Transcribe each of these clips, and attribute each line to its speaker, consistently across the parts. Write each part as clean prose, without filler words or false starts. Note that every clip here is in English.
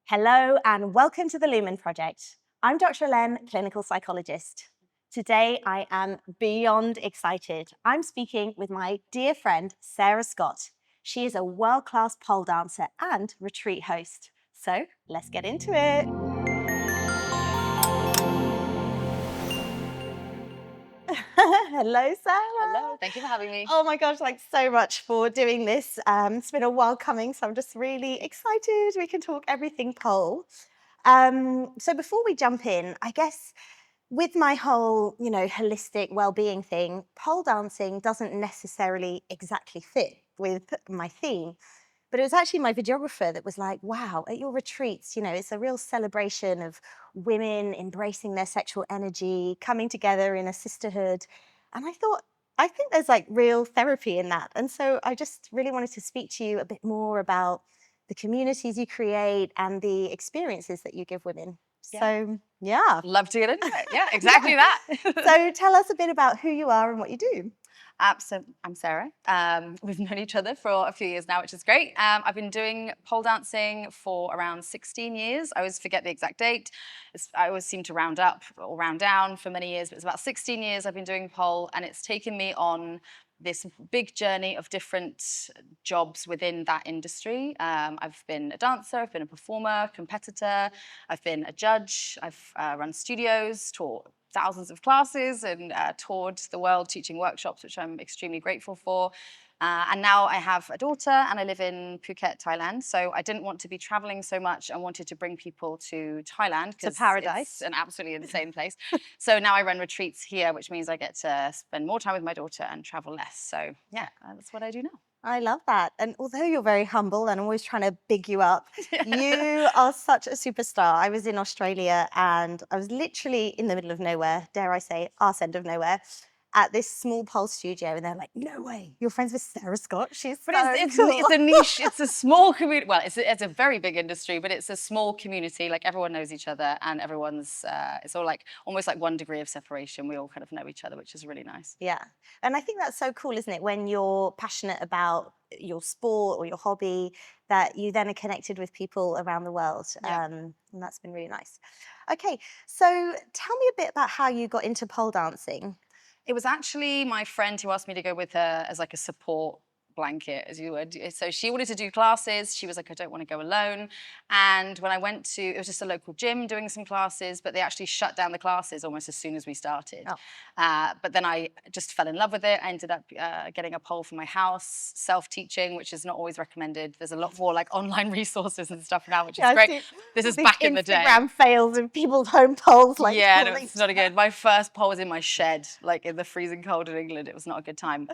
Speaker 1: Hello and welcome to the Lumen Project. I'm Dr. Helene, clinical psychologist. Today I am beyond excited. I'm speaking with my dear friend, Sarah Scott. She is a world-class pole dancer and retreat host. So let's get into it. Hello, Sarah.
Speaker 2: Hello, thank you for having me.
Speaker 1: Oh my gosh, thanks so much for doing this. It's been a while coming, so I'm just really excited. We can talk everything pole. So before we jump in, I guess with my whole, holistic well-being thing, pole dancing doesn't necessarily exactly fit with my theme. But it was actually my videographer that was like, wow, at your retreats, it's a real celebration of women embracing their sexual energy, coming together in a sisterhood. And I thought, I think there's like real therapy in that. And so I just really wanted to speak to you a bit more about the communities you create and the experiences that you give women.
Speaker 2: Yeah.
Speaker 1: So, yeah.
Speaker 2: Love to get into it. Yeah, exactly that.
Speaker 1: So tell us a bit about who you are and what you do.
Speaker 2: So I'm Sarah. We've known each other for a few years now, which is great. I've been doing pole dancing for around 16 years. I always forget the exact date. I always seem to round up or round down for many years, but it's about 16 years I've been doing pole, and it's taken me on this big journey of different jobs within that industry. I've been a dancer, I've been a performer, competitor, I've been a judge, I've run studios, taught thousands of classes and toured the world teaching workshops, which I'm extremely grateful for. And now I have a daughter and I live in Phuket, Thailand. So I didn't want to be traveling so much. I wanted to bring people to Thailand because
Speaker 1: paradise.
Speaker 2: it's an absolutely insane place. So now I run retreats here, which means I get to spend more time with my daughter and travel less. So yeah, that's what I do now.
Speaker 1: I love that. And although you're very humble and always trying to big you up, you are such a superstar. I was in Australia and I was literally in the middle of nowhere, dare I say, arse end of nowhere, at this small pole studio. And they're like, no way, you're friends with Sarah Scott. She's
Speaker 2: But
Speaker 1: so
Speaker 2: it's
Speaker 1: cool.
Speaker 2: a niche, it's a small community. Well, it's a very big industry, but it's a small community. Like everyone knows each other and everyone's, it's all like almost like 1 degree of separation. We all kind of know each other, which is really nice.
Speaker 1: Yeah. And I think that's so cool, isn't it? When you're passionate about your sport or your hobby, that you then are connected with people around the world.
Speaker 2: Yeah.
Speaker 1: And that's been really nice. Okay. So tell me a bit about how you got into pole dancing.
Speaker 2: It was actually my friend who asked me to go with her as like a support blanket, as you would. So she wanted to do classes. She was like, I don't want to go alone. And when I went to, it was just a local gym doing some classes, but they actually shut down the classes almost as soon as we started.
Speaker 1: Oh.
Speaker 2: But then I just fell in love with it. I ended up getting a pole for my house, self-teaching, which is not always recommended. There's a lot more like online resources and stuff now, which is great. This is back in the day.
Speaker 1: Instagram fails of people's home poles. Like,
Speaker 2: yeah, no, it's not good. My first pole was in my shed, like in the freezing cold in England. It was not a good time.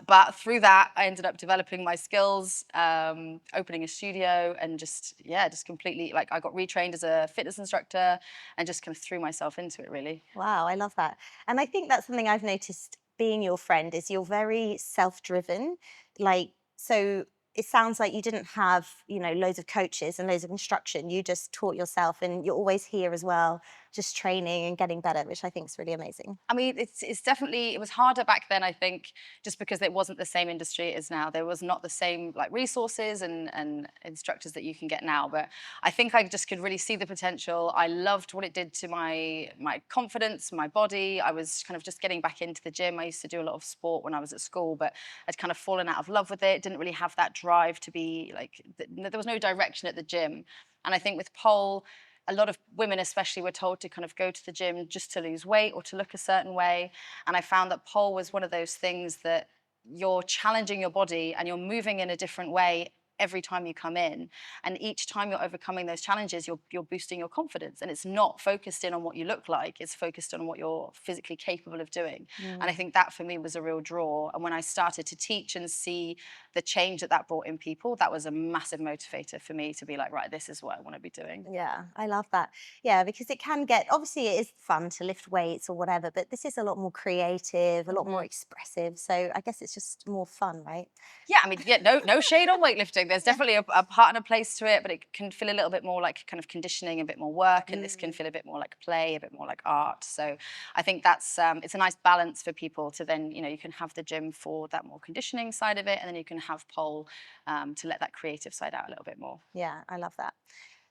Speaker 2: But through that, I ended up developing my skills, opening a studio, and just completely, like, I got retrained as a fitness instructor and just kind of threw myself into it, really.
Speaker 1: wow, I love that. And I think that's something I've noticed being your friend is you're very self-driven. Like, so it sounds like you didn't have, loads of coaches and loads of instruction. You just taught yourself and you're always here as well, just training and getting better, which I think is really amazing.
Speaker 2: I mean, it's definitely, it was harder back then, I think, just because it wasn't the same industry as now. There was not the same like resources and instructors that you can get now. But I think I just could really see the potential. I loved what it did to my confidence, my body. I was kind of just getting back into the gym. I used to do a lot of sport when I was at school, but I'd kind of fallen out of love with it. Didn't really have that drive to be like, there was no direction at the gym. And I think with pole, a lot of women especially were told to kind of go to the gym just to lose weight or to look a certain way. And I found that pole was one of those things that you're challenging your body and you're moving in a different way every time you come in. And each time you're overcoming those challenges, you're boosting your confidence. And it's not focused in on what you look like, it's focused on what you're physically capable of doing. And I think that for me was a real draw. And when I started to teach and see the change that brought in people, that was a massive motivator for me to be like, right, this is what I want to be doing.
Speaker 1: Yeah, I love that. Yeah, because it can get, obviously it is fun to lift weights or whatever, but this is a lot more creative, a lot more expressive. So I guess it's just more fun, right?
Speaker 2: Yeah, I mean, yeah, no shade on weightlifting. There's definitely a part and a place to it, but it can feel a little bit more like kind of conditioning, a bit more work, and this can feel a bit more like play, a bit more like art. So I think that's it's a nice balance for people to then, you can have the gym for that more conditioning side of it, and then you can have pole to let that creative side out a little bit more.
Speaker 1: Yeah, I love that.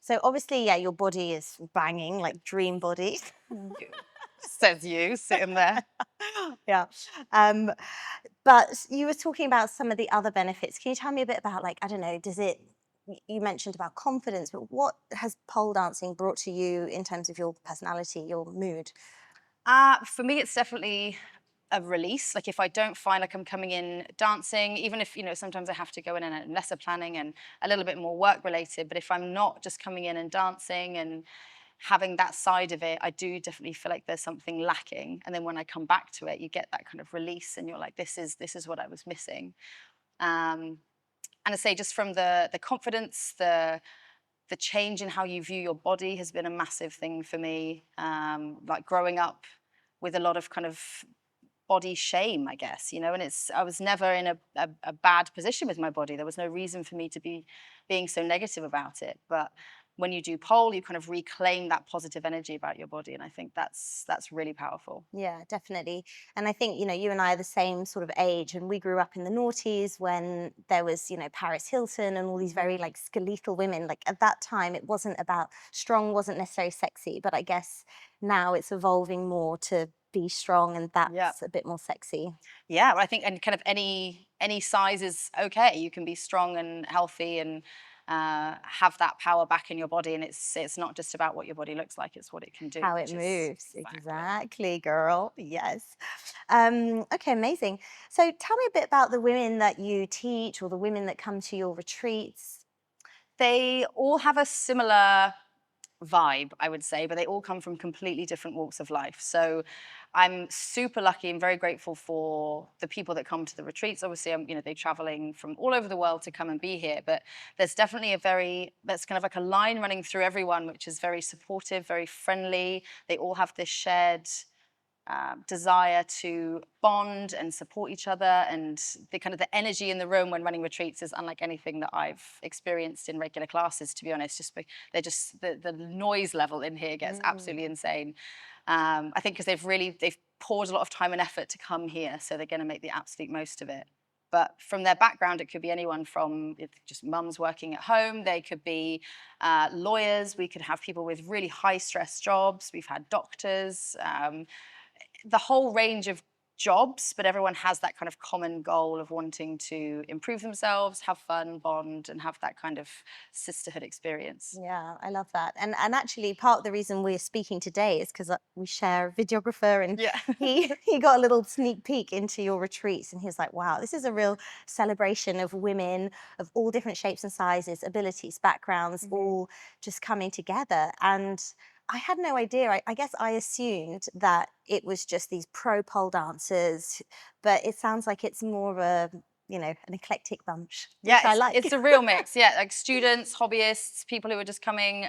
Speaker 1: So obviously, yeah, your body is banging, like dream body.
Speaker 2: You. Says you, sitting there.
Speaker 1: Yeah. Um, but you were talking about some of the other benefits. Can you tell me a bit about, like, I don't know, you mentioned about confidence, but what has pole dancing brought to you in terms of your personality, your mood?
Speaker 2: For me, it's definitely a release. Like if I don't find like I'm coming in dancing, even if, sometimes I have to go in and lesser planning and a little bit more work related, but if I'm not just coming in and dancing and having that side of it, I do definitely feel like there's something lacking. And then when I come back to it, you get that kind of release and you're like, this is what I was missing. And I say just from the confidence, the change in how you view your body has been a massive thing for me. Like growing up with a lot of kind of body shame, I guess, and I was never in a bad position with my body. There was no reason for me to be being so negative about it. But when you do pole, you kind of reclaim that positive energy about your body. And I think that's really powerful.
Speaker 1: Yeah, definitely. And I think, you and I are the same sort of age, and we grew up in the noughties when there was, Paris Hilton and all these very like skeletal women. Like at that time, it wasn't about strong, wasn't necessarily sexy, but I guess now it's evolving more to be strong, and
Speaker 2: Yeah.
Speaker 1: that's a bit more sexy.
Speaker 2: Yeah, I think, and kind of any size is okay. You can be strong and healthy and have that power back in your body, and it's not just about what your body looks like; it's what it can do,
Speaker 1: How it
Speaker 2: which is
Speaker 1: moves.
Speaker 2: exactly.
Speaker 1: Exactly, girl. Yes. Okay, amazing. So tell me a bit about the women that you teach or the women that come to your retreats.
Speaker 2: They all have a similar vibe, I would say, but they all come from completely different walks of life. So I'm super lucky and very grateful for the people that come to the retreats. Obviously, they're traveling from all over the world to come and be here, but there's definitely that's kind of like a line running through everyone, which is very supportive, very friendly. They all have this shared desire to bond and support each other, and the kind of the energy in the room when running retreats is unlike anything that I've experienced in regular classes, to be honest. They're just the noise level in here gets absolutely insane. I think because they've poured a lot of time and effort to come here, so they're going to make the absolute most of it. But from their background, it could be anyone from just mums working at home. They could be lawyers. We could have people with really high stress jobs. We've had doctors. The whole range of jobs, but everyone has that kind of common goal of wanting to improve themselves, have fun, bond, and have that kind of sisterhood experience.
Speaker 1: Yeah, I love that. And actually, part of the reason we're speaking today is because we share a videographer, and
Speaker 2: Yeah.
Speaker 1: he got a little sneak peek into your retreats, and he was like, "Wow, this is a real celebration of women of all different shapes and sizes, abilities, backgrounds, all just coming together." And I had no idea. I guess I assumed that it was just these pro pole dancers, but it sounds like it's more of a an eclectic bunch,
Speaker 2: Yeah,
Speaker 1: which I
Speaker 2: it's
Speaker 1: like.
Speaker 2: a real mix. Yeah, like students, hobbyists, people who are just coming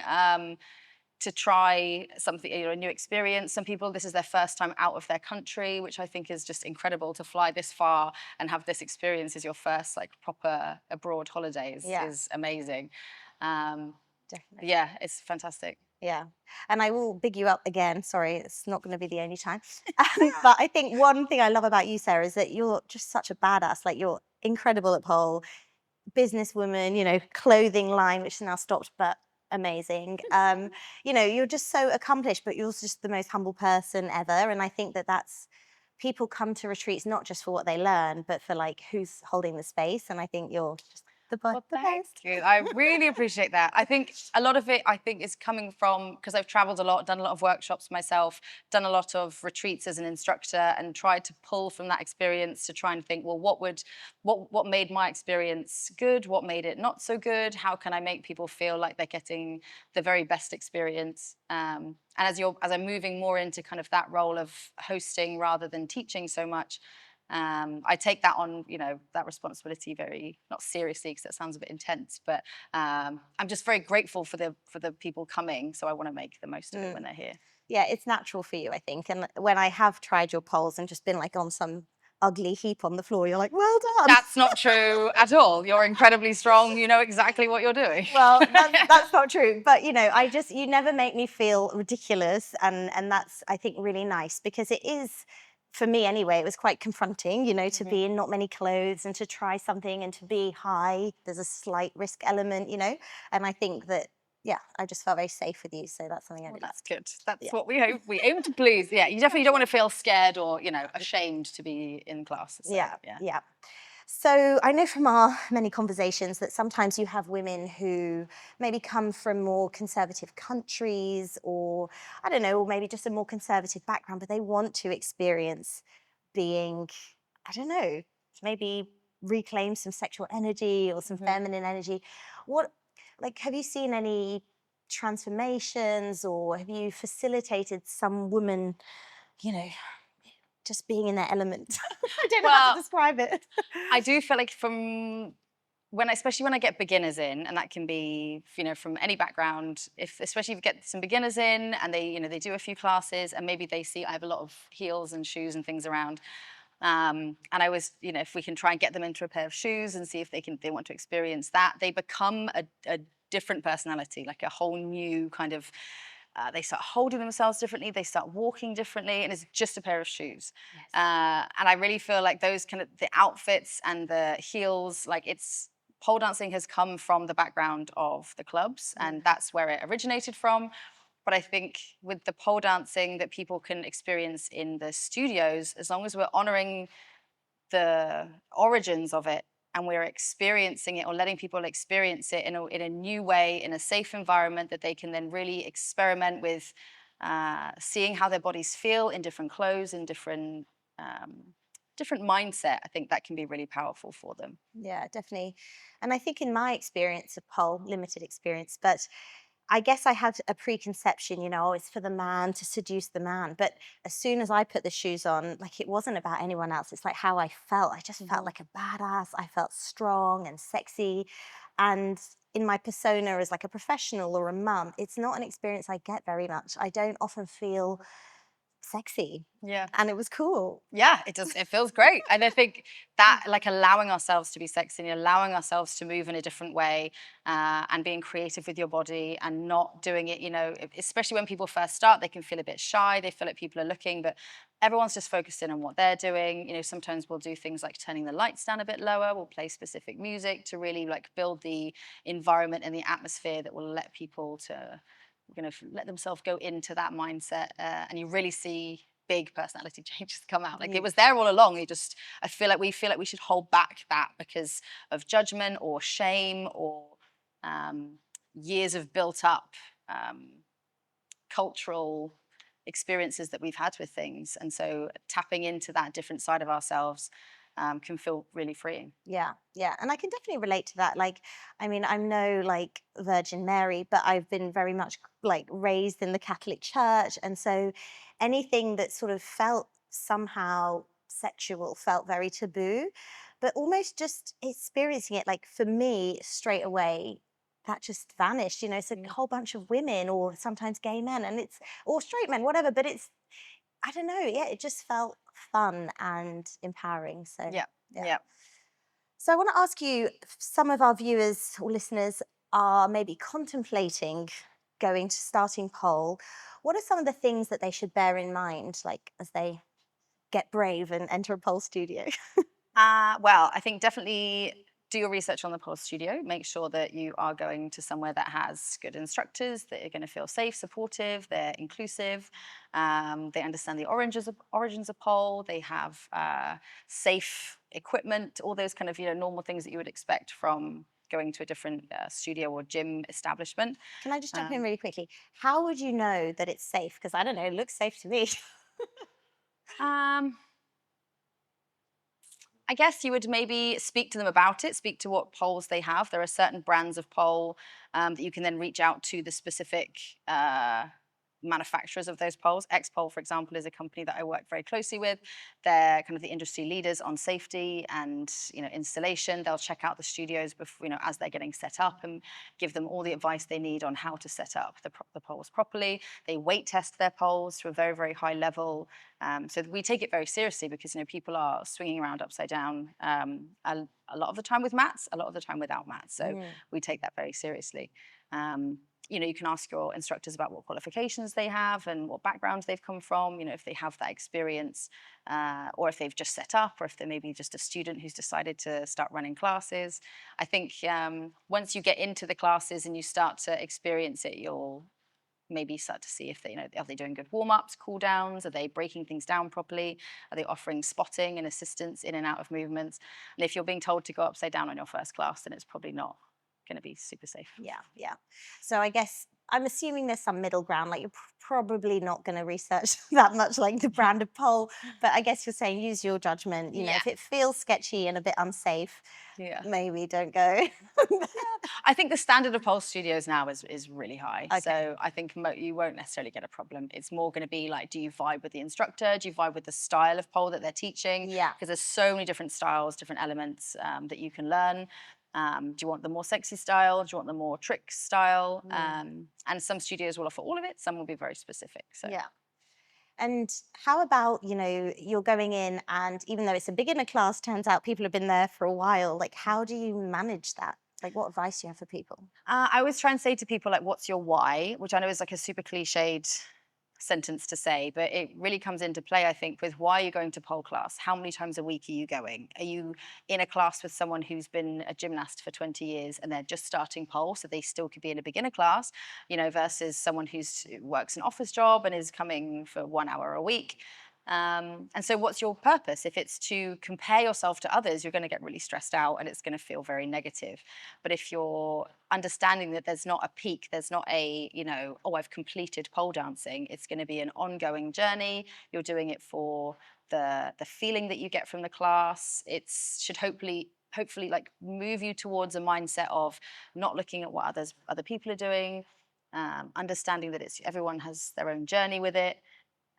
Speaker 2: to try something, a new experience. Some people, this is their first time out of their country, which I think is just incredible. To fly this far and have this experience as your first like proper abroad holiday
Speaker 1: Yeah,
Speaker 2: is amazing. Um,
Speaker 1: definitely.
Speaker 2: yeah, it's fantastic.
Speaker 1: Yeah. And I will big you up again. Sorry, it's not going to be the only time. But I think one thing I love about you, Sarah, is that you're just such a badass. Like, you're incredible at pole, businesswoman, clothing line, which is now stopped, but amazing. You're just so accomplished, but you're also just the most humble person ever. And I think that that's people come to retreats not just for what they learn, but for like who's holding the space. And I think you're just
Speaker 2: Well,
Speaker 1: the
Speaker 2: thank
Speaker 1: best.
Speaker 2: you. I really appreciate that. I think a lot of it, is coming from because I've traveled a lot, done a lot of workshops myself, done a lot of retreats as an instructor, and tried to pull from that experience to try and think, well, what made my experience good? What made it not so good? How can I make people feel like they're getting the very best experience? And as I'm moving more into kind of that role of hosting rather than teaching so much, I take that on, that responsibility very not seriously because that sounds a bit intense, but I'm just very grateful for the people coming. So I want to make the most of it when they're here.
Speaker 1: Yeah, it's natural for you, I think. And when I have tried your poles and just been like on some ugly heap on the floor, you're like, well done.
Speaker 2: That's not true at all. You're incredibly strong. You know exactly what you're doing.
Speaker 1: Well, that's not true. But you never make me feel ridiculous, and that's, I think, really nice, because it is, for me anyway, it was quite confronting, to be in not many clothes and to try something and to be high. There's a slight risk element, and I think that Yeah, I just felt very safe with you, so that's something I
Speaker 2: Well,
Speaker 1: really
Speaker 2: that's good. That's
Speaker 1: yeah.
Speaker 2: what we hope. We aim to please. Yeah, you definitely don't want to feel scared or, ashamed to be in class. So,
Speaker 1: Yeah,
Speaker 2: yeah.
Speaker 1: yeah. So I know from our many conversations that sometimes you have women who maybe come from more conservative countries, or I don't know, or maybe just a more conservative background, but they want to experience being, I don't know, maybe reclaim some sexual energy or some
Speaker 2: Mhm.
Speaker 1: feminine energy. What, like, have you seen any transformations, or have you facilitated some woman, you know, just being in their element? I don't know how to
Speaker 2: Well,
Speaker 1: describe it.
Speaker 2: I do feel like especially when I get beginners in, and that can be, from any background, especially if you get some beginners in and they do a few classes and maybe they see I have a lot of heels and shoes and things around. And I was, if we can try and get them into a pair of shoes and see if they want to experience that, they become a different personality, like a whole new kind of, they start holding themselves differently, they start walking differently, and it's just a pair of shoes.
Speaker 1: Yes.
Speaker 2: And I really feel like those kind of the outfits and the heels, like pole dancing has come from the background of the clubs, and that's where it originated from. But I think with the pole dancing that people can experience in the studios, as long as we're honoring the origins of it and we're experiencing it or letting people experience it in a new way, in a safe environment that they can then really experiment with, seeing how their bodies feel in different clothes, in different mindset, I think that can be really powerful for them.
Speaker 1: Yeah, definitely. And I think in my experience of pole, limited experience, but I guess I had a preconception, it's for the man to seduce the man. But as soon as I put the shoes on, like it wasn't about anyone else. It's like how I felt. I just felt
Speaker 2: Mhm.
Speaker 1: like a badass. I felt strong and sexy. And in my persona as like a professional or a mum, it's not an experience I get very much. I don't often feel sexy.
Speaker 2: Yeah.
Speaker 1: And it was cool.
Speaker 2: Yeah, it does. It feels great. And I think that, like, allowing ourselves to be sexy and allowing ourselves to move in a different way, and being creative with your body and not doing it, especially when people first start, they can feel a bit shy. They feel like people are looking, but everyone's just focused in on what they're doing. Sometimes we'll do things like turning the lights down a bit lower. We'll play specific music to really like build the environment and the atmosphere that will let people to let themselves go into that mindset, and you really see big personality changes come out. Like it was there all along. I feel like we should hold back that because of judgment or shame or, um, years of built up, um, cultural experiences that we've had with things. And so tapping into that different side of ourselves, can feel really freeing.
Speaker 1: Yeah, yeah. And I can definitely relate to that. Like, I mean, I'm no like Virgin Mary, but I've been very much like raised in the Catholic Church. And so anything that sort of felt somehow sexual felt very taboo. But almost just experiencing it, like for me, straight away, that just vanished. It's a
Speaker 2: Mm.
Speaker 1: whole bunch of women or sometimes gay men or straight men, whatever. But I don't know. Yeah, it just felt fun and empowering. So,
Speaker 2: Yeah,
Speaker 1: yeah.
Speaker 2: yeah.
Speaker 1: So I want to ask you, if some of our viewers or listeners are maybe contemplating going to starting pole. What are some of the things that they should bear in mind, like as they get brave and enter a pole studio?
Speaker 2: Well, I think definitely do your research on the pole studio. Make sure that you are going to somewhere that has good instructors, that are going to feel safe, supportive, they're inclusive, they understand the origins of pole, they have, safe equipment, all those kind of normal things that you would expect from going to a different, studio or gym establishment.
Speaker 1: Can I just jump in
Speaker 2: Um,
Speaker 1: really quickly? How would you know that it's safe? Because I don't know, it looks safe to me.
Speaker 2: um, I guess you would maybe speak to them about it, speak to what poles they have. There are certain brands of pole, that you can then reach out to the specific, manufacturers of those poles. Xpole, for example, is a company that I work very closely with. They're kind of the industry leaders on safety and installation. They'll check out the studios before, as they're getting set up and give them all the advice they need on how to set up the poles properly. They weight test their poles to a very, very high level. So we take it very seriously because people are swinging around upside down, a lot of the time with mats, a lot of the time without mats. So
Speaker 1: Mm.
Speaker 2: we take that very seriously. Um, You can ask your instructors about what qualifications they have and what backgrounds they've come from, if they have that experience, or if they've just set up, or if they're maybe just a student who's decided to start running classes. I think once you get into the classes and you start to experience it, you'll maybe start to see if they, are they doing good warm-ups, cool downs? Are they breaking things down properly? Are they offering spotting and assistance in and out of movements? And if you're being told to go upside down on your first class, then it's probably not going to be super safe.
Speaker 1: Yeah, yeah. So I guess I'm assuming there's some middle ground. Like you're probably not going to research that much like the brand of pole, but I guess you're saying use your judgment.
Speaker 2: Yeah.
Speaker 1: If it feels sketchy and a bit unsafe,
Speaker 2: Yeah.
Speaker 1: maybe don't go.
Speaker 2: I think the standard of pole studios now is really high.
Speaker 1: Okay.
Speaker 2: So I think you won't necessarily get a problem. It's more going to be like, do you vibe with the instructor? Do you vibe with the style of pole that they're teaching?
Speaker 1: Yeah.
Speaker 2: Because there's so many different styles, different elements that you can learn. Do you want the more sexy style? Do you want the more trick style? And some studios will offer all of it. Some will be very specific. So.
Speaker 1: Yeah. And how about, you're going in and even though it's a beginner class, turns out people have been there for a while. Like, how do you manage that? Like, what advice do you have for people?
Speaker 2: I always try and say to people, like, what's your why? Which I know is like a super cliched sentence to say, but it really comes into play, I think, with why you're going to pole class. How many times a week are you going? Are you in a class with someone who's been a gymnast for 20 years and they're just starting pole, so they still could be in a beginner class, versus someone who works an office job and is coming for 1 hour a week? And so what's your purpose? If it's to compare yourself to others, you're going to get really stressed out and it's going to feel very negative. But if you're understanding that there's not a peak, there's not a, oh, I've completed pole dancing, it's going to be an ongoing journey. You're doing it for the feeling that you get from the class. It should hopefully like move you towards a mindset of not looking at what other people are doing, understanding that everyone has their own journey with it.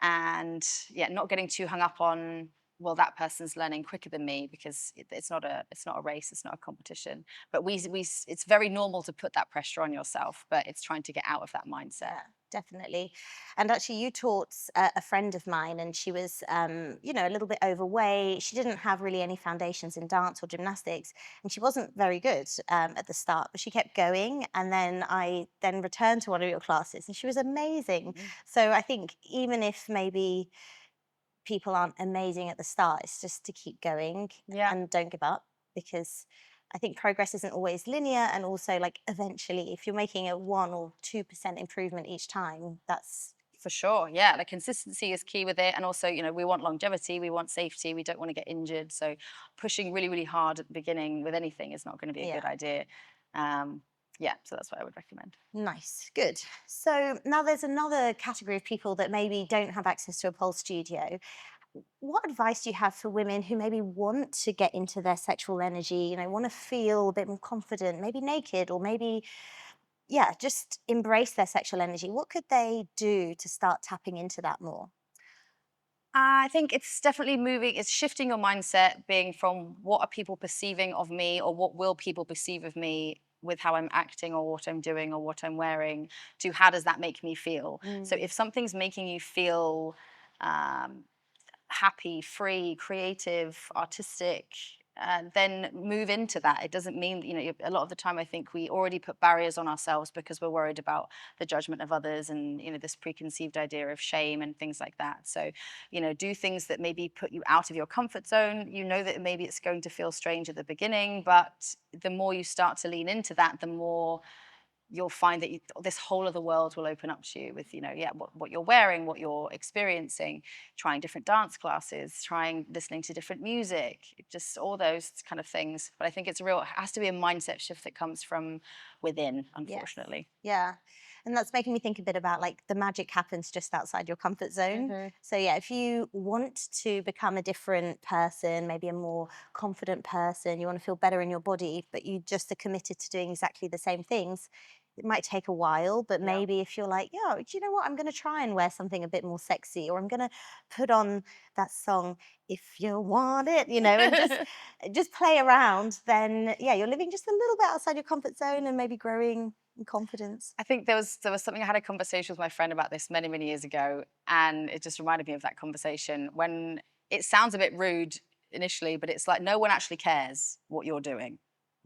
Speaker 2: And not getting too hung up on, well, that person's learning quicker than me, because it's not a race, it's not a competition. But it's very normal to put that pressure on yourself, but it's trying to get out of that mindset.
Speaker 1: Yeah, definitely. And actually, you taught a friend of mine, and she was, a little bit overweight. She didn't have really any foundations in dance or gymnastics, and she wasn't very good at the start. But she kept going, and then I then returned to one of your classes, and she was amazing. So I think even if maybe people aren't amazing at the start, it's just to keep going and don't give up, because I think progress isn't always linear, and also like eventually if you're making a 1 or 2% improvement each time, that's
Speaker 2: for sure. Yeah, the consistency is key with it. And also, we want longevity, we want safety, we don't want to get injured. So pushing really, really hard at the beginning with anything is not going to be a good idea. So that's what I would recommend.
Speaker 1: Nice, good. So now there's another category of people that maybe don't have access to a pole studio. What advice do you have for women who maybe want to get into their sexual energy, want to feel a bit more confident, maybe naked, or maybe, just embrace their sexual energy? What could they do to start tapping into that more?
Speaker 2: I think it's definitely it's shifting your mindset, being from what are people perceiving of me, or what will people perceive of me with how I'm acting or what I'm doing or what I'm wearing, to how does that make me feel? So if something's making you feel happy, free, creative, artistic, then move into that. It doesn't mean, a lot of the time I think we already put barriers on ourselves because we're worried about the judgment of others and, this preconceived idea of shame and things like that. So, do things that maybe put you out of your comfort zone. You know that maybe it's going to feel strange at the beginning, but the more you start to lean into that, the more you'll find that this whole other world will open up to you with, what you're wearing, what you're experiencing, trying different dance classes, listening to different music, just all those kind of things. But I think it has to be a mindset shift that comes from within, unfortunately.
Speaker 1: Yes. Yeah. And that's making me think a bit about like the magic happens just outside your comfort zone. So if you want to become a different person, maybe a more confident person, you want to feel better in your body, but you just are committed to doing exactly the same things, it might take a while, but maybe if you're like, do you know what? I'm going to try and wear something a bit more sexy, or I'm going to put on that song, If You Want It, and just play around, then you're living just a little bit outside your comfort zone and maybe growing in confidence.
Speaker 2: I think there was something, I had a conversation with my friend about this many, many years ago, and it just reminded me of that conversation, when it sounds a bit rude initially, but it's like no one actually cares what you're doing.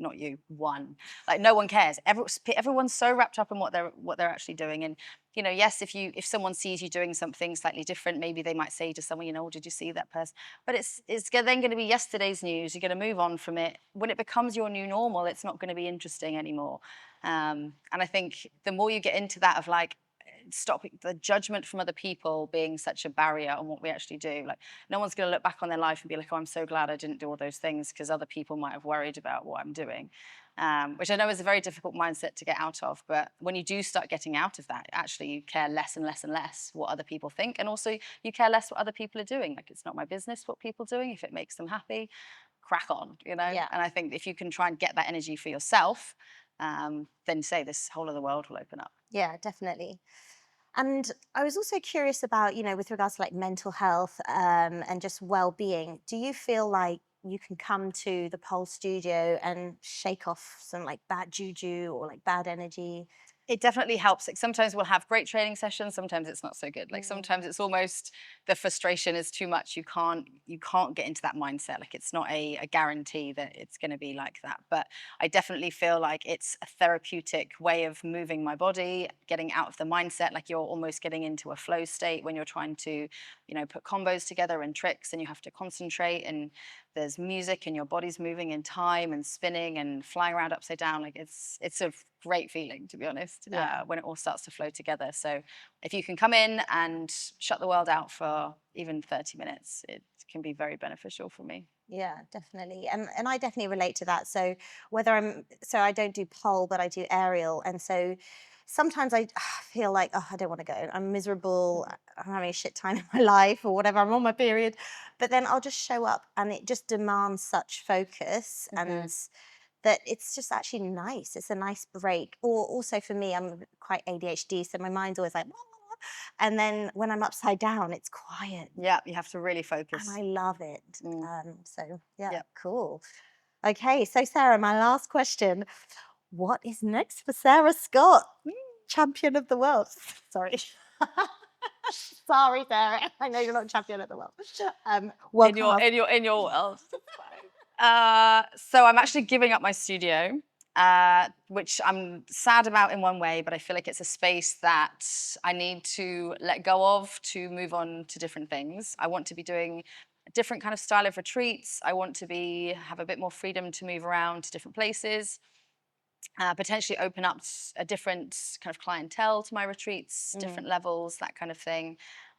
Speaker 2: not you, one. Like no one cares. Everyone's so wrapped up in what they're actually doing. And you know, yes, if someone sees you doing something slightly different, maybe they might say to someone, you know, "Oh, did you see that person?" But it's then going to be yesterday's news. You're going to move on from it. When it becomes your new normal, it's not going to be interesting anymore. And I think the more you get into that of like, stop the judgment from other people being such a barrier on what we actually do. Like no one's going to look back on their life and be like, oh, I'm so glad I didn't do all those things because other people might have worried about what I'm doing, which I know is a very difficult mindset to get out of. But when you do start getting out of that, actually you care less and less and less what other people think, and also you care less what other people are doing. Like it's not my business what people are doing. If it makes them happy, crack on, you know.
Speaker 1: Yeah.
Speaker 2: And I think if you can try and get that energy for yourself, then say this whole other world will open up.
Speaker 1: Yeah, definitely. And I was also curious about, with regards to like mental health and just well-being. Do you feel like you can come to the pole studio and shake off some like bad juju or like bad energy?
Speaker 2: It definitely helps. Like sometimes we'll have great training sessions, sometimes it's not so good. Like
Speaker 1: Mm.
Speaker 2: sometimes it's almost the frustration is too much. You can't get into that mindset. Like it's not a guarantee that it's going to be like that. But I definitely feel like it's a therapeutic way of moving my body, getting out of the mindset. Like you're almost getting into a flow state when you're trying to, put combos together and tricks, and you have to concentrate, and there's music and your body's moving in time and spinning and flying around upside down. Like it's a great feeling, to be honest,
Speaker 1: Yeah.
Speaker 2: when it all starts to flow together. So if you can come in and shut the world out for even 30 minutes, it can be very beneficial for me.
Speaker 1: Yeah, definitely. And I definitely relate to that. So I don't do pole, but I do aerial. And so sometimes I feel like, oh, I don't want to go. I'm miserable. I'm having a shit time in my life or whatever. I'm on my period. But then I'll just show up and it just demands such focus and that it's just actually nice. It's a nice break. Or also for me, I'm quite ADHD, so my mind's always like, and then when I'm upside down, it's quiet
Speaker 2: Yeah, you have to really
Speaker 1: and
Speaker 2: focus.
Speaker 1: I love it.
Speaker 2: Mm.
Speaker 1: So yeah,
Speaker 2: Yep.
Speaker 1: cool. Okay, so Sarah, my last question. What is next for Sarah Scott, champion of the world? Sorry. Sorry, Sarah. I know you're not champion of the world.
Speaker 2: In your
Speaker 1: World-class.
Speaker 2: in your world. So I'm actually giving up my studio, which I'm sad about in one way, but I feel like it's a space that I need to let go of to move on to different things. I want to be doing a different kind of style of retreats. I want to have a bit more freedom to move around to different places. Potentially open up a different kind of clientele to my retreats, different levels, that kind of thing.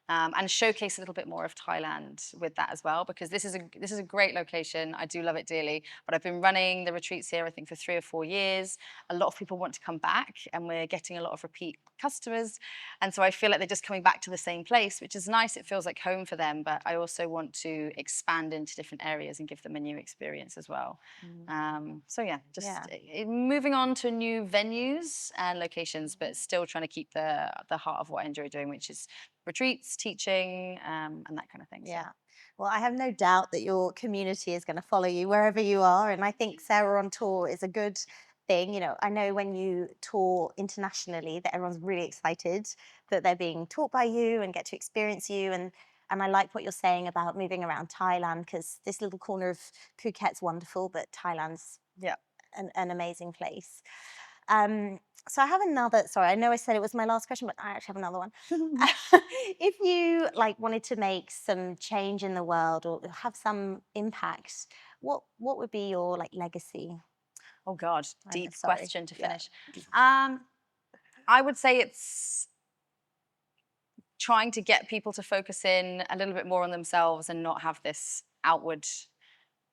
Speaker 2: And showcase a little bit more of Thailand with that as well, because this is a great location. I do love it dearly, but I've been running the retreats here, I think, for 3 or 4 years. A lot of people want to come back, and we're getting a lot of repeat customers. And so I feel like they're just coming back to the same place, which is nice. It feels like home for them, but I also want to expand into different areas and give them a new experience as well. So yeah, just moving on to new venues and locations, but still trying to keep the heart of what I enjoy doing, which is retreats, teaching, and that kind of thing.
Speaker 1: Yeah. Well, I have no doubt that your community is going to follow you wherever you are. And I think Sarah on tour is a good thing. I know when you tour internationally that everyone's really excited that they're being taught by you and get to experience you. And I like what you're saying about moving around Thailand, because this little corner of Phuket's wonderful, but Thailand's
Speaker 2: Yeah.
Speaker 1: an amazing place. So I have another, sorry, I know I said it was my last question, but I actually have another one. If you wanted to make some change in the world or have some impact, what would be your legacy?
Speaker 2: Oh God,
Speaker 1: I'm
Speaker 2: deep
Speaker 1: sorry.
Speaker 2: question to
Speaker 1: Yeah.
Speaker 2: finish. I would say it's trying to get people to focus in a little bit more on themselves and not have this outward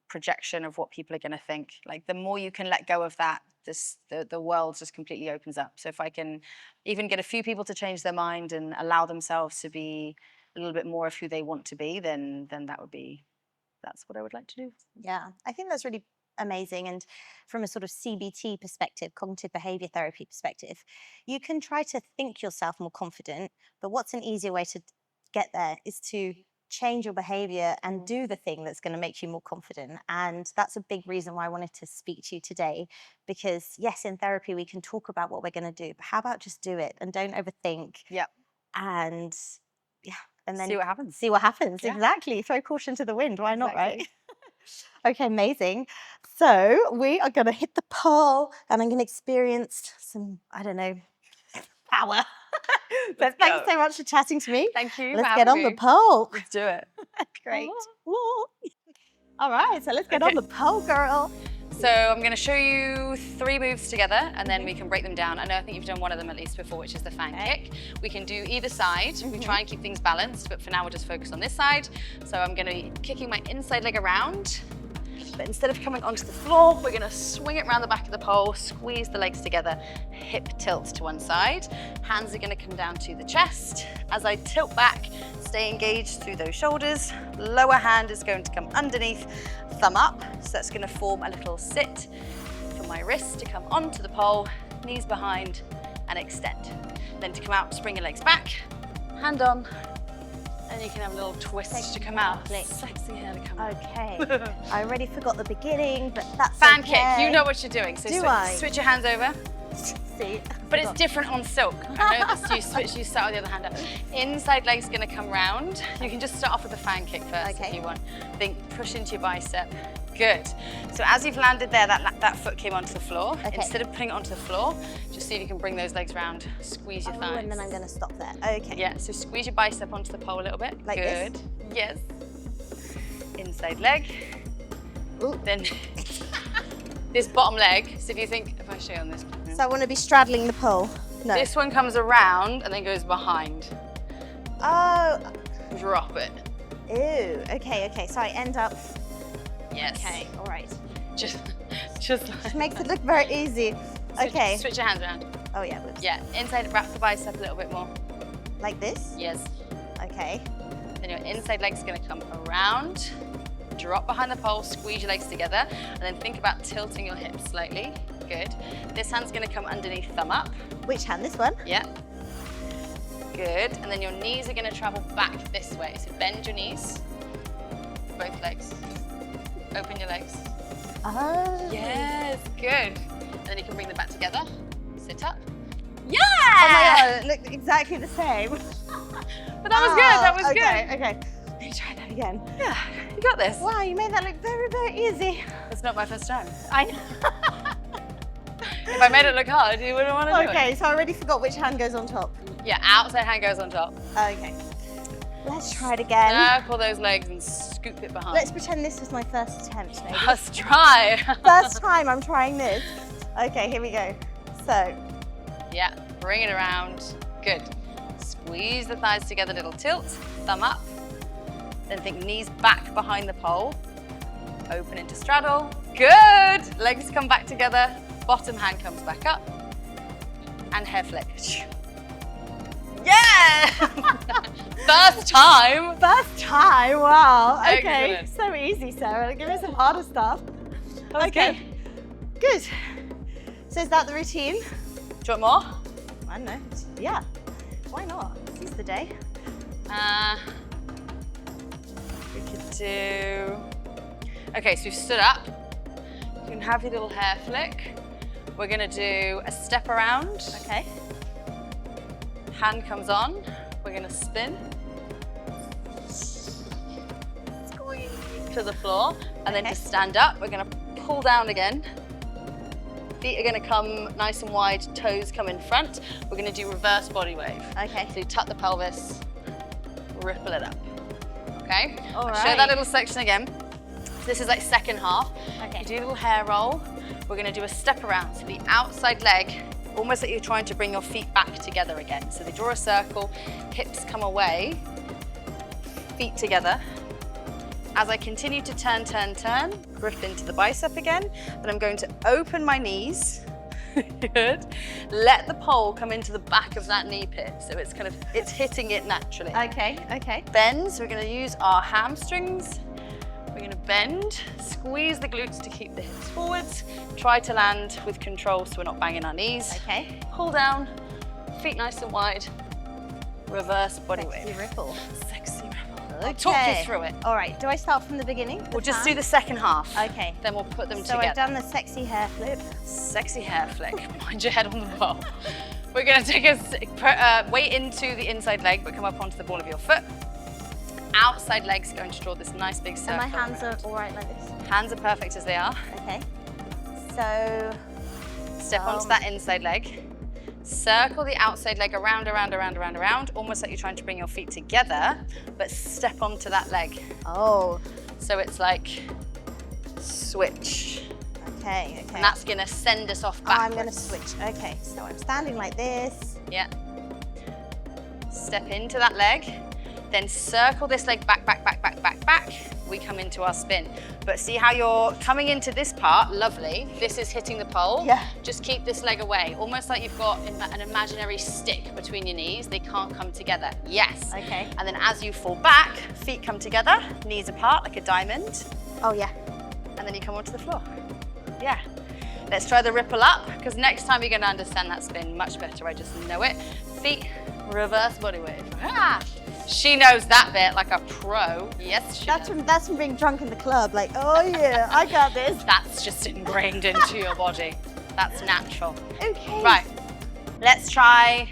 Speaker 2: projection of what people are going to think. Like the more you can let go of that, the world just completely opens up. So if I can even get a few people to change their mind and allow themselves to be a little bit more of who they want to be, then that's what I would like to do.
Speaker 1: Yeah, I think that's really amazing. And from a sort of CBT perspective, cognitive behavior therapy perspective, you can try to think yourself more confident. But what's an easier way to get there is to change your behavior and do the thing that's going to make you more confident. And that's a big reason why I wanted to speak to you today. Because, yes, in therapy, we can talk about what we're going to do, but how about just do it and don't overthink?
Speaker 2: Yeah.
Speaker 1: And yeah, and then
Speaker 2: See what happens.
Speaker 1: see what happens.
Speaker 2: Yeah.
Speaker 1: Exactly. Throw caution to the wind. Why not, right? Okay, amazing. So we are going to hit the pole and I'm going to experience some, I don't know, power. But thanks so much for chatting to me.
Speaker 2: Thank you.
Speaker 1: Let's get on the pole.
Speaker 2: Let's do it.
Speaker 1: Great. All right, so let's get on the pole, girl.
Speaker 2: So I'm going to show you 3 moves together and then we can break them down. I think you've done one of them at least before, which is the fan kick. We can do either side. We try and keep things balanced, but for now we'll just focus on this side. So I'm going to be kicking my inside leg around, but instead of coming onto the floor, we're going to swing it around the back of the pole, squeeze the legs together, hip tilt to one side. Hands are going to come down to the chest. As I tilt back, stay engaged through those shoulders. Lower hand is going to come underneath, thumb up. So that's going to form a little sit for my wrist to come onto the pole, knees behind and extend. Then to come out, spring your legs back, hand on, and you can have a little twist to come out. Sexy hair to come out.
Speaker 1: Okay. I already forgot the beginning, but that's
Speaker 2: fan
Speaker 1: okay.
Speaker 2: kick, you know what you're doing. So switch your hands over.
Speaker 1: See,
Speaker 2: but it's different on silk. I know this, you start with the other hand up. Inside leg's gonna come round. You can just start off with the fan kick first if you want. Then push into your bicep. Good. So as you've landed there, that foot came onto the floor.
Speaker 1: Okay.
Speaker 2: Instead of putting it onto the floor, just see if you can bring those legs round. Squeeze your thighs.
Speaker 1: And then I'm gonna stop there. Okay.
Speaker 2: Yeah, so squeeze your bicep onto the pole a little bit.
Speaker 1: Like
Speaker 2: Good.
Speaker 1: this?
Speaker 2: Yes. Inside leg.
Speaker 1: Ooh.
Speaker 2: Then this bottom leg. So if you think, if I show you on this.
Speaker 1: So I want to be straddling the pole. No.
Speaker 2: This one comes around and then goes behind.
Speaker 1: Oh.
Speaker 2: Drop it.
Speaker 1: Ew. Okay. So I end up.
Speaker 2: Yes.
Speaker 1: Okay. All right.
Speaker 2: Just
Speaker 1: makes it look very easy. Okay.
Speaker 2: Switch your hands around.
Speaker 1: Oh yeah. Whoops.
Speaker 2: Yeah. Inside, wrap the bicep a little bit more.
Speaker 1: Like this?
Speaker 2: Yes.
Speaker 1: Okay.
Speaker 2: Then your inside leg's going to come around. Drop behind the pole, squeeze your legs together, and then think about tilting your hips slightly. Good. This hand's going to come underneath, thumb up.
Speaker 1: Which hand? This one?
Speaker 2: Yeah. Good. And then your knees are going to travel back this way. So bend your knees. Both legs. Open your legs.
Speaker 1: Oh.
Speaker 2: Yes. Good. And then you can bring them back together. Sit up. Yeah!
Speaker 1: Oh my God, it looked exactly the same.
Speaker 2: But that was good. That was good.
Speaker 1: Okay. Let me try that again.
Speaker 2: Yeah, you got this.
Speaker 1: Wow, you made that look very, very easy.
Speaker 2: It's not my first time.
Speaker 1: I know.
Speaker 2: If I made it look hard, you wouldn't want to do it.
Speaker 1: Okay, so I already forgot which hand goes on top.
Speaker 2: Yeah, outside hand goes on top.
Speaker 1: Okay. Let's try it again.
Speaker 2: Circle those legs and scoop it behind.
Speaker 1: Let's pretend this was my first attempt, maybe.
Speaker 2: Let's try.
Speaker 1: First time I'm trying this. Okay, here we go. So.
Speaker 2: Yeah, bring it around. Good. Squeeze the thighs together, little tilt, thumb up. Then think knees back behind the pole. Open into straddle. Good. Legs come back together. Bottom hand comes back up. And hair flick. Yeah! First time.
Speaker 1: First time, wow. Okay,
Speaker 2: Excellent.
Speaker 1: so easy, Sarah. Give me some harder stuff.
Speaker 2: Okay.
Speaker 1: Good. So is that the routine?
Speaker 2: Do you want more?
Speaker 1: I don't know. Yeah. Why not? Seize the day.
Speaker 2: We could do... Okay, so we've stood up. You can have your little hair flick. We're gonna do a step around.
Speaker 1: Okay.
Speaker 2: Hand comes on. We're gonna spin. Squeeze to the floor. And then to stand up, we're gonna pull down again. Feet are gonna come nice and wide, toes come in front. We're gonna do reverse body wave.
Speaker 1: Okay.
Speaker 2: So you tuck the pelvis, ripple it up. Okay?
Speaker 1: All right.
Speaker 2: I'll show that little section again. So this is like second half.
Speaker 1: Okay.
Speaker 2: You do a little hair roll. We're gonna do a step around. So the outside leg, almost like you're trying to bring your feet back together again. So they draw a circle, hips come away, feet together. As I continue to turn, grip into the bicep again, then I'm going to open my knees. Good. Let the pole come into the back of that knee pit. So it's hitting it naturally.
Speaker 1: Okay.
Speaker 2: Bend, so we're gonna use our hamstrings. We're gonna bend, squeeze the glutes to keep the hips forwards. Try to land with control so we're not banging our knees.
Speaker 1: Okay.
Speaker 2: Pull down, feet nice and wide. Reverse body
Speaker 1: Sexy
Speaker 2: wave.
Speaker 1: ripple.
Speaker 2: Sexy ripple.
Speaker 1: Okay.
Speaker 2: I'll talk you through it.
Speaker 1: All right, do I start from the beginning?
Speaker 2: We'll just do the second half.
Speaker 1: Okay.
Speaker 2: Then we'll put them
Speaker 1: So
Speaker 2: together.
Speaker 1: I've done the sexy hair flip.
Speaker 2: Sexy hair flick. Mind your head on the pole. We're gonna take a weight into the inside leg, but come up onto the ball of your foot. outside leg's going to draw this nice big circle.
Speaker 1: And my hands are all right like this?
Speaker 2: Hands are perfect as they are.
Speaker 1: Okay. So...
Speaker 2: Step onto that inside leg. Circle the outside leg around, almost like you're trying to bring your feet together, but step onto that leg.
Speaker 1: Oh.
Speaker 2: So it's like switch.
Speaker 1: Okay.
Speaker 2: And that's gonna send us off
Speaker 1: Oh, I'm
Speaker 2: backwards.
Speaker 1: gonna switch. Okay, so I'm standing like this.
Speaker 2: Yeah. Step into that leg, then circle this leg back. We come into our spin. But see how you're coming into this part, lovely. This is hitting the pole.
Speaker 1: Yeah.
Speaker 2: Just keep this leg away, almost like you've got an imaginary stick between your knees. They can't come together. Yes.
Speaker 1: Okay.
Speaker 2: And then as you fall back, feet come together, knees apart like a diamond.
Speaker 1: Oh, yeah.
Speaker 2: And then you come onto the floor. Yeah. Let's try the ripple up, because next time you're gonna understand that spin much better. I just know it. Feet, reverse body wave. Ah! She knows that bit like a pro. Yes, she does.
Speaker 1: That's from being drunk in the club. Like, oh yeah, I got this.
Speaker 2: That's just ingrained into your body. That's natural.
Speaker 1: Okay.
Speaker 2: Right. Let's try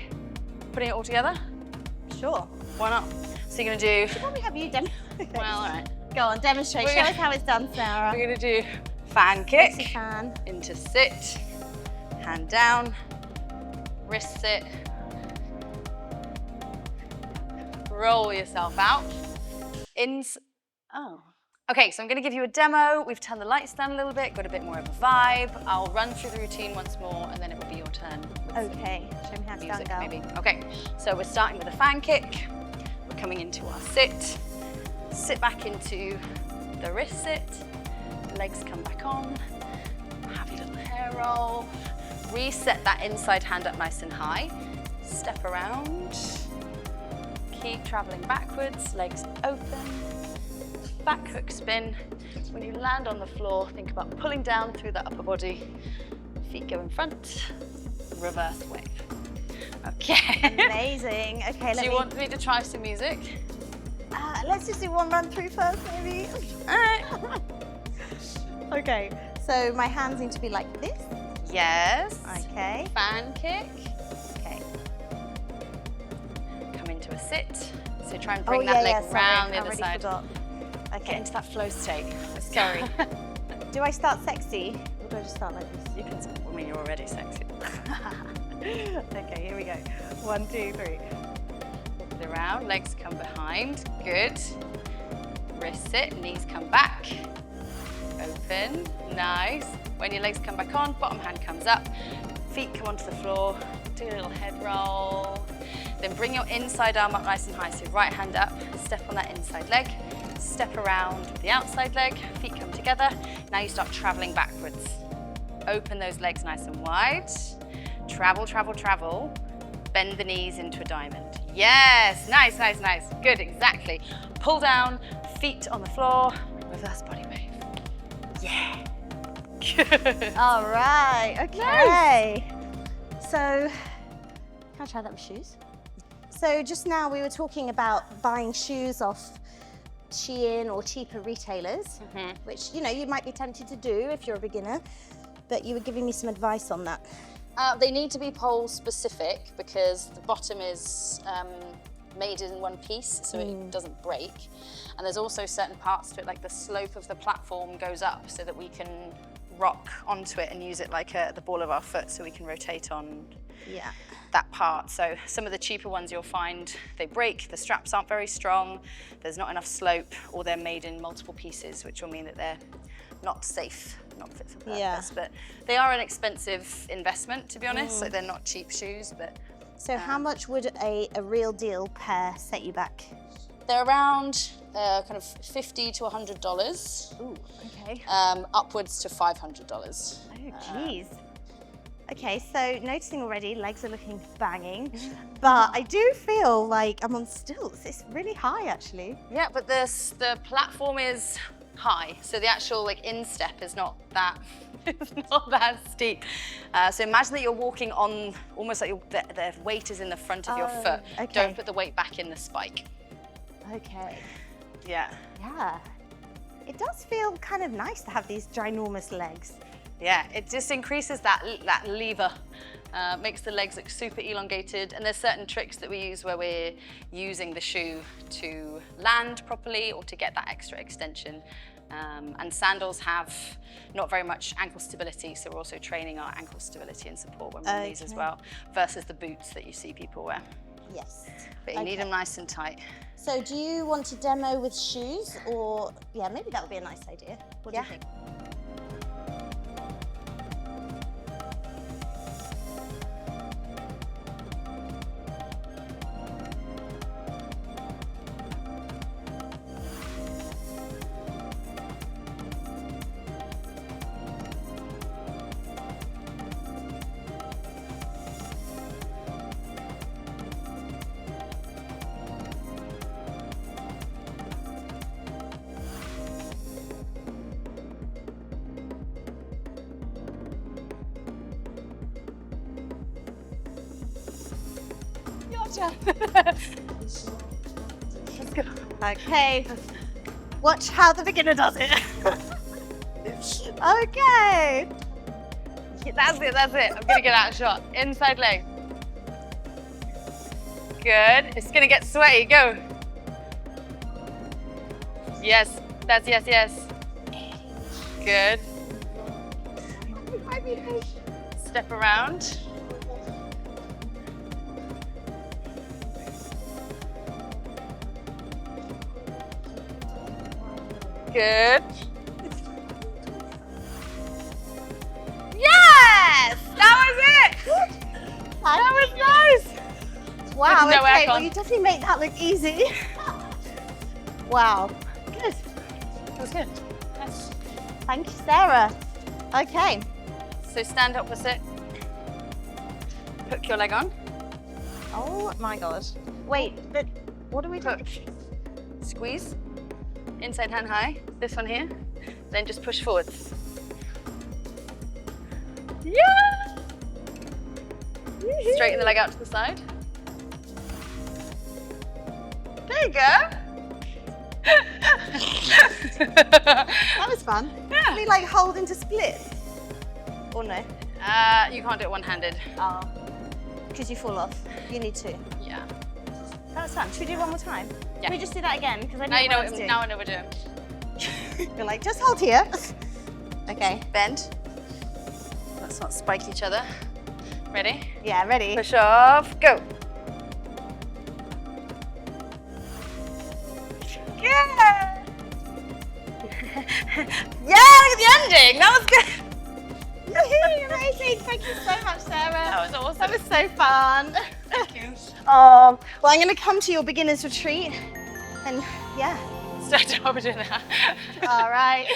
Speaker 2: putting it all together.
Speaker 1: Sure.
Speaker 2: Why not? So you're gonna do.
Speaker 1: Should probably have you demonstrate.
Speaker 2: Well, all right.
Speaker 1: Go on, demonstrate.
Speaker 2: We're
Speaker 1: Show
Speaker 2: gonna-
Speaker 1: us how it's done, Sarah.
Speaker 2: We're gonna do fan
Speaker 1: Sexy
Speaker 2: kick
Speaker 1: fan.
Speaker 2: into sit, hand down, wrist sit. Roll yourself out. Oh. Okay, so I'm gonna give you a demo. We've turned the lights down a little bit, got a bit more of a vibe. I'll run through the routine once more and then it will be your turn. with some
Speaker 1: Okay. Show me how it's done,
Speaker 2: music
Speaker 1: girl.
Speaker 2: maybe. Okay, so we're starting with a fan kick. We're coming into our sit. Sit back into the wrist sit. Legs come back on. Have your little hair roll. Reset that inside hand up nice and high. Step around. Keep traveling backwards, legs open. Back hook spin. When you land on the floor, think about pulling down through the upper body. Feet go in front. Reverse wave. Okay.
Speaker 1: Amazing. Okay,
Speaker 2: Do you want me to try some music?
Speaker 1: let's just do one run through first, maybe.
Speaker 2: All right.
Speaker 1: Okay. So my hands need to be like this.
Speaker 2: Yes.
Speaker 1: Okay.
Speaker 2: Fan kick.
Speaker 1: Okay.
Speaker 2: Come into a sit. So try and bring that leg round the other side.
Speaker 1: Forgot.
Speaker 2: Get
Speaker 1: Okay.
Speaker 2: into that flow state.
Speaker 1: Sorry. Do I start sexy or do I just start like this?
Speaker 2: You can. I mean, you're already sexy.
Speaker 1: Okay, here we go. 1, 2, 3.
Speaker 2: Flip it around. Legs come behind. Good. Wrist sit. Knees come back. Open. Nice. When your legs come back on, bottom hand comes up. Feet come onto the floor. Do a little head roll. Then bring your inside arm up nice and high. So right hand up. Step on that inside leg. Step around with the outside leg. Feet come together. Now you start traveling backwards. Open those legs nice and wide. Travel, travel, travel. Bend the knees into a diamond. Yes, nice, nice, nice. Good, exactly. Pull down, feet on the floor. Reverse body wave. Yeah. Good.
Speaker 1: All right. Okay. So, can I try that with shoes? So just now we were talking about buying shoes off Shein or cheaper retailers, which, you know, you might be tempted to do if you're a beginner, but you were giving me some advice on that.
Speaker 2: They need to be pole specific because the bottom is made in one piece, so it doesn't break. And there's also certain parts to it, like the slope of the platform goes up so that we can rock onto it and use it like the ball of our foot, so we can rotate on that part. So some of the cheaper ones you'll find they break, the straps aren't very strong, there's not enough slope, or they're made in multiple pieces, which will mean that they're not safe, not fit for purpose. But they are an expensive investment, to be honest. So they're not cheap shoes, but
Speaker 1: So how much would a real deal pair set you back?
Speaker 2: they're around kind of $50 to $100.
Speaker 1: Ooh, okay.
Speaker 2: Upwards to $500.
Speaker 1: Oh, geez. Okay, so noticing already, legs are looking banging, but I do feel like I'm on stilts. It's really high, actually.
Speaker 2: Yeah, but the platform is high, so the actual like instep is not that it's not that steep. So imagine that you're walking on almost like the weight is in the front of your foot.
Speaker 1: Okay.
Speaker 2: Don't put the weight back in the spike.
Speaker 1: Okay.
Speaker 2: Yeah.
Speaker 1: Yeah. It does feel kind of nice to have these ginormous legs.
Speaker 2: Yeah, it just increases that lever Makes the legs look super elongated, and there's certain tricks that we use where we're using the shoe to land properly or to get that extra extension. And sandals have not very much ankle stability, so we're also training our ankle stability and support when we're in these as well, versus the boots that you see people wear.
Speaker 1: Yes.
Speaker 2: But you need them nice and tight.
Speaker 1: So do you want to demo with shoes, or, yeah, maybe that would be a nice idea. What do you think?
Speaker 2: Let's go.
Speaker 1: Okay. Watch how the beginner does it. Okay.
Speaker 2: That's it, that's it. I'm gonna get out of shot. Inside leg. Good. It's gonna get sweaty. Go. Yes. That's yes, yes. Good. Step around. Good. Yes! That was it! That was nice!
Speaker 1: Wow,
Speaker 2: With no
Speaker 1: okay, well
Speaker 2: aircon.
Speaker 1: you definitely make that look easy. Wow, good.
Speaker 2: That was good. Nice.
Speaker 1: Thank you, Sarah. Okay.
Speaker 2: So stand opposite. Hook your leg on.
Speaker 1: Oh my God. Wait, but what do we do?
Speaker 2: Hook. Squeeze. Inside hand high. This one here. Then just push forwards. Yeah! Straighten the leg out to the side. There you go.
Speaker 1: That was fun.
Speaker 2: Yeah.
Speaker 1: Can we like hold into split? Or no?
Speaker 2: You can't do it one-handed.
Speaker 1: Oh, because you fall off. You need to.
Speaker 2: Yeah.
Speaker 1: That was fun. Should we do it one more time?
Speaker 2: Yeah.
Speaker 1: Can we just do that again? Because I
Speaker 2: Now you know
Speaker 1: what I
Speaker 2: what,
Speaker 1: was doing.
Speaker 2: now I know what we're doing.
Speaker 1: You're like, just hold here. Okay.
Speaker 2: Bend. Let's not spike each other. Ready?
Speaker 1: Yeah, ready?
Speaker 2: Push off, go. Yeah! Yeah, look at the ending. That was good.
Speaker 1: Amazing. Thank you so much, Sarah.
Speaker 2: That was awesome.
Speaker 1: That was so fun.
Speaker 2: Thank you.
Speaker 1: Well, I'm going to come to your beginner's retreat. And yeah.
Speaker 2: Start over doing that.
Speaker 1: All right.